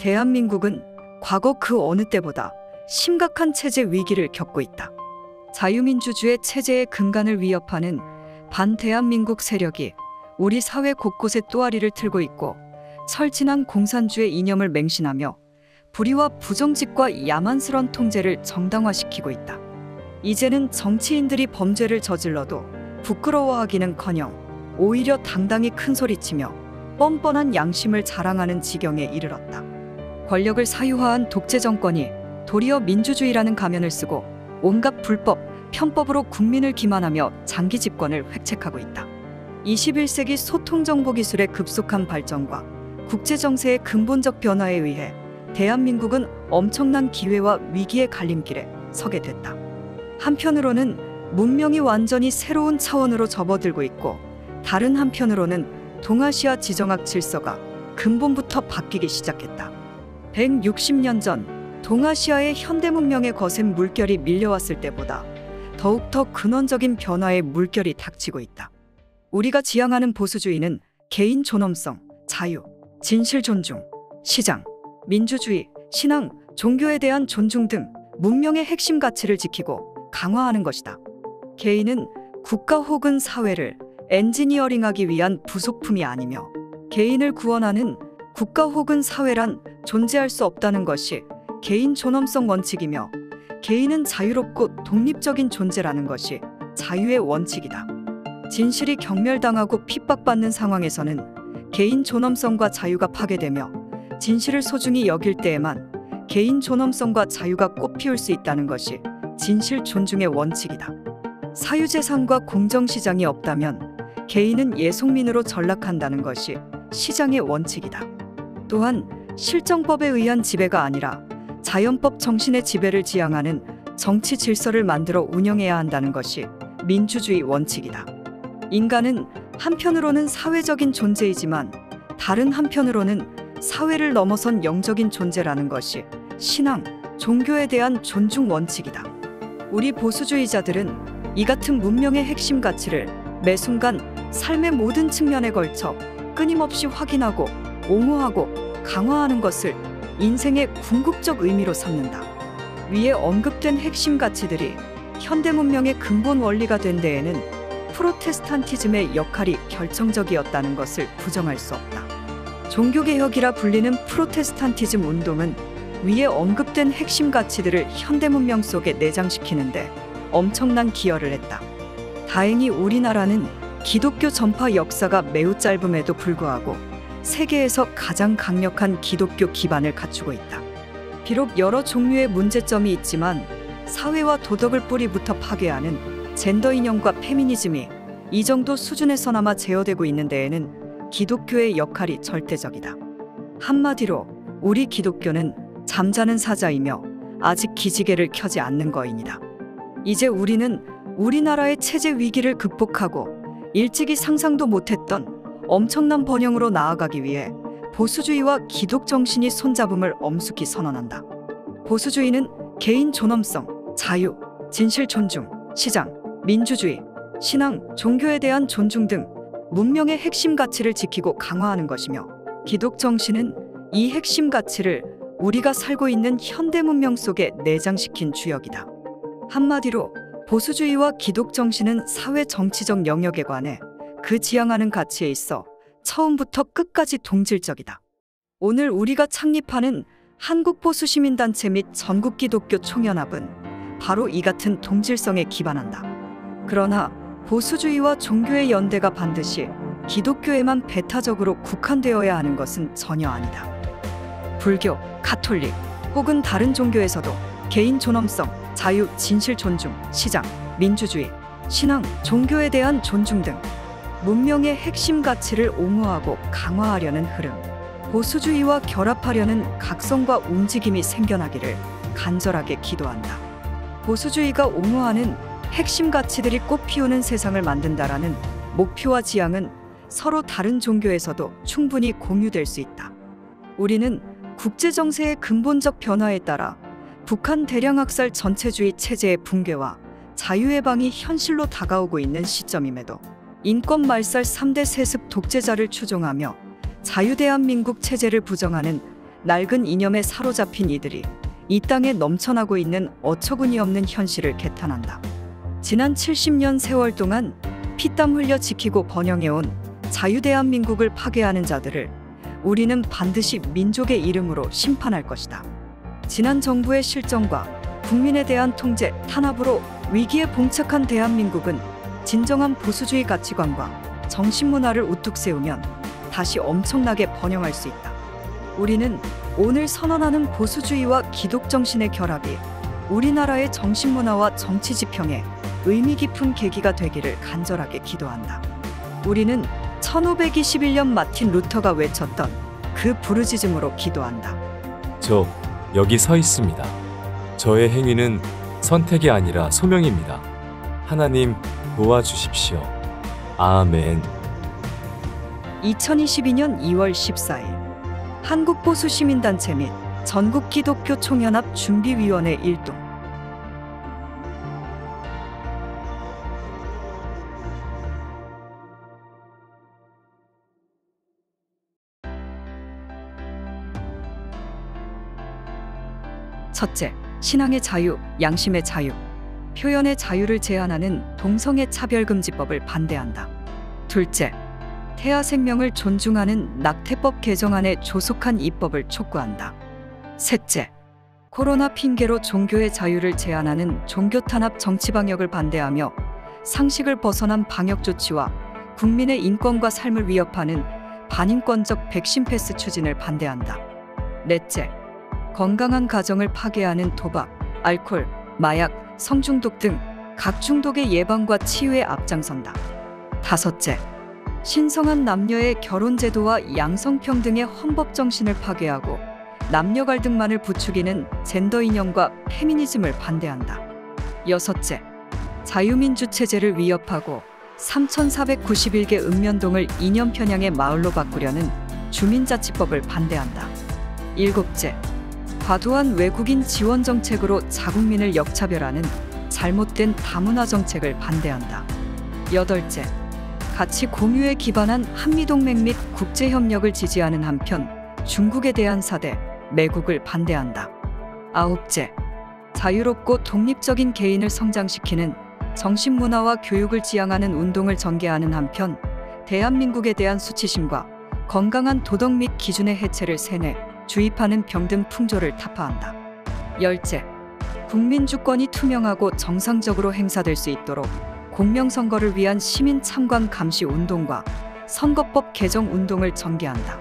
대한민국은 과거 그 어느 때보다 심각한 체제 위기를 겪고 있다. 자유민주주의 체제의 근간을 위협하는 반대한민국 세력이 우리 사회 곳곳에 또아리를 틀고 있고 철진한 공산주의 이념을 맹신하며 불의와 부정직과 야만스런 통제를 정당화시키고 있다. 이제는 정치인들이 범죄를 저질러도 부끄러워하기는커녕 오히려 당당히 큰소리치며 뻔뻔한 양심을 자랑하는 지경에 이르렀다. 권력을 사유화한 독재 정권이 도리어 민주주의라는 가면을 쓰고 온갖 불법, 편법으로 국민을 기만하며 장기 집권을 획책하고 있다. 21세기 소통정보기술의 급속한 발전과 국제정세의 근본적 변화에 의해 대한민국은 엄청난 기회와 위기의 갈림길에 서게 됐다. 한편으로는 문명이 완전히 새로운 차원으로 접어들고 있고 다른 한편으로는 동아시아 지정학 질서가 근본부터 바뀌기 시작했다. 160년 전 동아시아의 현대문명의 거센 물결이 밀려왔을 때보다 더욱더 근원적인 변화의 물결이 닥치고 있다. 우리가 지향하는 보수주의는 개인 존엄성, 자유, 진실 존중, 시장, 민주주의, 신앙, 종교에 대한 존중 등 문명의 핵심 가치를 지키고 강화하는 것이다. 개인은 국가 혹은 사회를 엔지니어링하기 위한 부속품이 아니며 개인을 구원하는 국가 혹은 사회란 존재할 수 없다는 것이 개인 존엄성 원칙이며 개인은 자유롭고 독립적인 존재라는 것이 자유의 원칙이다. 진실이 경멸당하고 핍박받는 상황에서는 개인 존엄성과 자유가 파괴되며 진실을 소중히 여길 때에만 개인 존엄성과 자유가 꽃피울 수 있다는 것이 진실 존중의 원칙이다. 사유재산과 공정시장이 없다면 개인은 예속민으로 전락한다는 것이 시장의 원칙이다. 또한 실정법에 의한 지배가 아니라 자연법 정신의 지배를 지향하는 정치 질서를 만들어 운영해야 한다는 것이 민주주의 원칙이다. 인간은 한편으로는 사회적인 존재이지만 다른 한편으로는 사회를 넘어선 영적인 존재라는 것이 신앙, 종교에 대한 존중 원칙이다. 우리 보수주의자들은 이 같은 문명의 핵심 가치를 매 순간 삶의 모든 측면에 걸쳐 끊임없이 확인하고 옹호하고 강화하는 것을 인생의 궁극적 의미로 삼는다. 위에 언급된 핵심 가치들이 현대문명의 근본 원리가 된 데에는 프로테스탄티즘의 역할이 결정적이었다는 것을 부정할 수 없다. 종교개혁이라 불리는 프로테스탄티즘 운동은 위에 언급된 핵심 가치들을 현대문명 속에 내장시키는데 엄청난 기여를 했다. 다행히 우리나라는 기독교 전파 역사가 매우 짧음에도 불구하고 세계에서 가장 강력한 기독교 기반을 갖추고 있다. 비록 여러 종류의 문제점이 있지만 사회와 도덕을 뿌리부터 파괴하는 젠더 이념과 페미니즘이 이 정도 수준에서나마 제어되고 있는 데에는 기독교의 역할이 절대적이다. 한마디로 우리 기독교는 잠자는 사자이며 아직 기지개를 켜지 않는 거인이다. 이제 우리는 우리나라의 체제 위기를 극복하고 일찍이 상상도 못했던 엄청난 번영으로 나아가기 위해 보수주의와 기독 정신이 손잡음을 엄숙히 선언한다. 보수주의는 개인 존엄성, 자유, 진실 존중, 시장, 민주주의, 신앙, 종교에 대한 존중 등 문명의 핵심 가치를 지키고 강화하는 것이며 기독 정신은 이 핵심 가치를 우리가 살고 있는 현대 문명 속에 내장시킨 주역이다. 한마디로 보수주의와 기독 정신은 사회 정치적 영역에 관해 그 지향하는 가치에 있어 처음부터 끝까지 동질적이다. 오늘 우리가 창립하는 한국보수시민단체 및 전국기독교 총연합은 바로 이 같은 동질성에 기반한다. 그러나 보수주의와 종교의 연대가 반드시 기독교에만 배타적으로 국한되어야 하는 것은 전혀 아니다. 불교, 가톨릭 혹은 다른 종교에서도 개인 존엄성, 자유, 진실 존중, 시장, 민주주의, 신앙, 종교에 대한 존중 등 문명의 핵심 가치를 옹호하고 강화하려는 흐름, 보수주의와 결합하려는 각성과 움직임이 생겨나기를 간절하게 기도한다. 보수주의가 옹호하는 핵심 가치들이 꽃피우는 세상을 만든다라는 목표와 지향은 서로 다른 종교에서도 충분히 공유될 수 있다. 우리는 국제정세의 근본적 변화에 따라 북한 대량학살 전체주의 체제의 붕괴와 자유해방이 현실로 다가오고 있는 시점임에도 인권 말살 3대 세습 독재자를 추종하며 자유대한민국 체제를 부정하는 낡은 이념에 사로잡힌 이들이 이 땅에 넘쳐나고 있는 어처구니 없는 현실을 개탄한다. 지난 70년 세월 동안 피땀 흘려 지키고 번영해온 자유대한민국을 파괴하는 자들을 우리는 반드시 민족의 이름으로 심판할 것이다. 지난 정부의 실정과 국민에 대한 통제, 탄압으로 위기에 봉착한 대한민국은 진정한 보수주의 가치관과 정신문화를 우뚝 세우면 다시 엄청나게 번영할 수 있다. 우리는 오늘 선언하는 보수주의와 기독정신의 결합이 우리나라의 정신문화와 정치지평에 의미 깊은 계기가 되기를 간절하게 기도한다. 우리는 1521년 마틴 루터가 외쳤던 그 부르짖음으로 기도한다. 저 여기 서 있습니다. 저의 행위는 선택이 아니라 소명입니다. 하나님 도와주십시오. 아멘. 2022년 2월 14일 한국보수시민단체 및 전국기독교총연합 준비위원회 일동. 첫째, 신앙의 자유, 양심의 자유, 표현의 자유를 제한하는 동성애 차별금지법을 반대한다. 둘째, 태아 생명을 존중하는 낙태법 개정안의 조속한 입법을 촉구한다. 셋째, 코로나 핑계로 종교의 자유를 제한하는 종교탄압 정치방역을 반대하며 상식을 벗어난 방역 조치와 국민의 인권과 삶을 위협하는 반인권적 백신 패스 추진을 반대한다. 넷째, 건강한 가정을 파괴하는 도박, 알코올, 마약, 성중독 등 각 중독의 예방과 치유에 앞장선다. 다섯째, 신성한 남녀의 결혼제도와 양성평등의 헌법 정신을 파괴하고 남녀 갈등만을 부추기는 젠더 이념과 페미니즘을 반대한다. 여섯째, 자유민주 체제를 위협하고 3,491개 읍면동을 이념 편향의 마을로 바꾸려는 주민자치법을 반대한다. 일곱째, 과도한 외국인 지원 정책으로 자국민을 역차별하는 잘못된 다문화 정책을 반대한다. 여덟째, 가치 공유에 기반한 한미동맹 및 국제협력을 지지하는 한편 중국에 대한 사대, 매국을 반대한다. 아홉째, 자유롭고 독립적인 개인을 성장시키는 정신문화와 교육을 지향하는 운동을 전개하는 한편 대한민국에 대한 수치심과 건강한 도덕 및 기준의 해체를 세뇌, 주입하는 병든 풍조를 타파한다. 열째, 국민 주권이 투명하고 정상적으로 행사될 수 있도록 공명선거를 위한 시민 참관 감시 운동과 선거법 개정 운동을 전개한다.